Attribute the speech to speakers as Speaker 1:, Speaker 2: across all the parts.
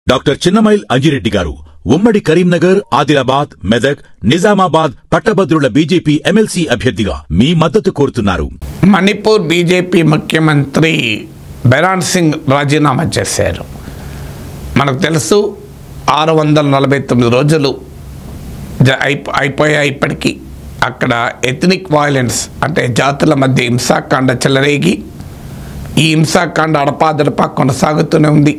Speaker 1: Doctor Chinnamail Anji Reddy గారు ఉమ్మడి కరీంనగర్, ఆదిలాబాద్, మెదక్, నిజామాబాద్ పట్టభద్రుల బీజేపీ ఎమ్మెల్సీ అభ్యర్థిగా మీ మద్దతు కోరుతున్నారు.
Speaker 2: మణిపూర్ బీజేపీ ముఖ్యమంత్రి బైరాన్ సింగ్ రాజీనామా చేశారు. మనకు తెలుసు 649 రోజులు అయిపోయాయి. ఇప్పటికీ అక్కడ ఎథనిక్ వైలెన్స్ అంటే జాతుల మధ్య హింసాకాండ చెలరేగి ఈ హింసాకాండ అడపాదడపా కొనసాగుతూనే ఉంది.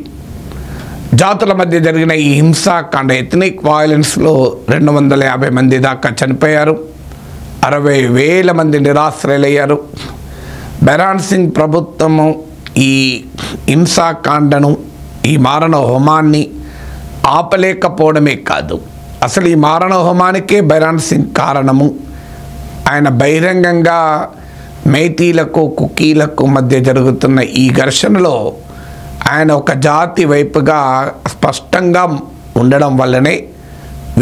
Speaker 2: జాతుల మధ్య జరిగిన ఈ హింసాకాండ ఎథనిక్ వైలెన్స్లో 250 మంది దాకా చనిపోయారు. 60,000 మంది నిరాశ్రయులయ్యారు. బైరాన్ సింగ్ ప్రభుత్వము ఈ హింసాకాండను, ఈ మారణ హోమాన్ని ఆపలేకపోవడమే కాదు, అసలు ఈ మారణ హోమానికే బైరాన్ సింగ్ కారణము. ఆయన బహిరంగంగా మైతీలకు, కుకీలకు మధ్య జరుగుతున్న ఈ ఘర్షణలో ఆయన ఒక జాతి వైపుగా స్పష్టంగా ఉండడం వల్లనే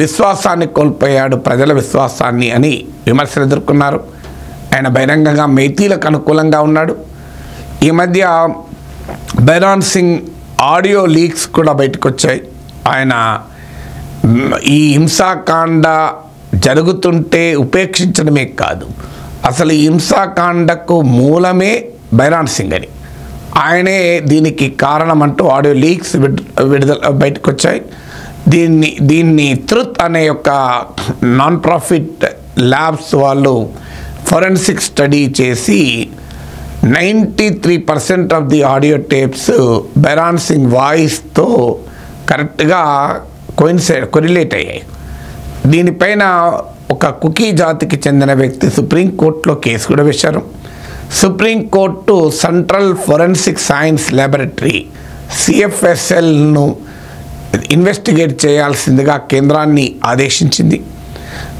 Speaker 2: విశ్వాసాన్ని కోల్పోయాడు, ప్రజల విశ్వాసాన్ని అని విమర్శలు ఎదుర్కొన్నారు. ఆయన బహిరంగంగా మైతీలకు అనుకూలంగా ఉన్నాడు. ఈ మధ్య బైరాన్ సింగ్ ఆడియో లీక్స్ కూడా బయటకు వచ్చాయి. ఆయన ఈ హింసాకాండ జరుగుతుంటే ఉపేక్షించడమే కాదు, అసలు ఈ హింసాకాండకు మూలమే బైరాన్ సింగ్ అని, ఆయనే దీనికి కారణం అంటూ ఆడియో లీక్స్ బయటకు వచ్చాయి. దీన్ని ట్రుత్ అనే ఒక నాన్ ప్రాఫిట్ ల్యాబ్స్ వాళ్ళు ఫోరెన్సిక్ స్టడీ చేసి 93% of the audio tapes Bhairon Singh వాయిస్తో కరెక్ట్గా కొరిలేట్ అయ్యాయి. దీనిపైన ఒక కుకీ జాతికి చెందిన వ్యక్తి సుప్రీంకోర్టులో కేసు కూడా వేశారు. సుప్రీంకోర్టు సెంట్రల్ ఫోరెన్సిక్ సైన్స్ ల్యాబొరేటరీ CFSLను ఇన్వెస్టిగేట్ చేయాల్సిందిగా కేంద్రాన్ని ఆదేశించింది.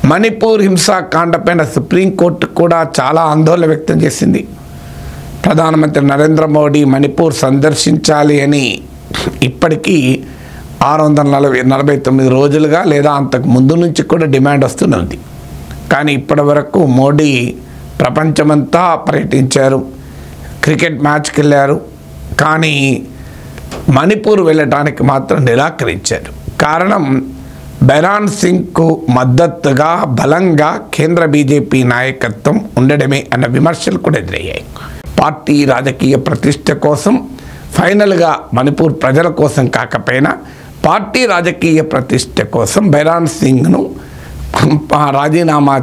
Speaker 2: మణిపూర్ హింసాకాండపైన సుప్రీంకోర్టు కూడా చాలా ఆందోళన వ్యక్తం చేసింది. ప్రధానమంత్రి నరేంద్ర మోడీ మణిపూర్ సందర్శించాలి అని ఇప్పటికీ 649 రోజులుగా లేదా అంతకు ముందు నుంచి కూడా డిమాండ్ వస్తున్నది. కానీ ఇప్పటి వరకు మోడీ ప్రపంచమంతా పర్యటించారు, క్రికెట్ మ్యాచ్కి వెళ్ళారు, కానీ మణిపూర్ వెళ్ళటానికి మాత్రం నిరాకరించారు. కారణం బైరాన్ సింగ్కు మద్దతుగా బలంగా కేంద్ర బీజేపీ నాయకత్వం ఉండడమే అన్న విమర్శలు కూడా ఎదురయ్యాయి. పార్టీ రాజకీయ ప్రతిష్ట కోసం, ఫైనల్గా మణిపూర్ ప్రజల కోసం కాకపోయినా పార్టీ రాజకీయ ప్రతిష్ట కోసం బైరాన్ సింగ్ను రాజీనామా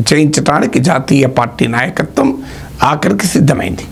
Speaker 2: చేయించడానికి జాతీయ పార్టీ నాయకత్వం ఆఖరికి సిద్ధమైంది.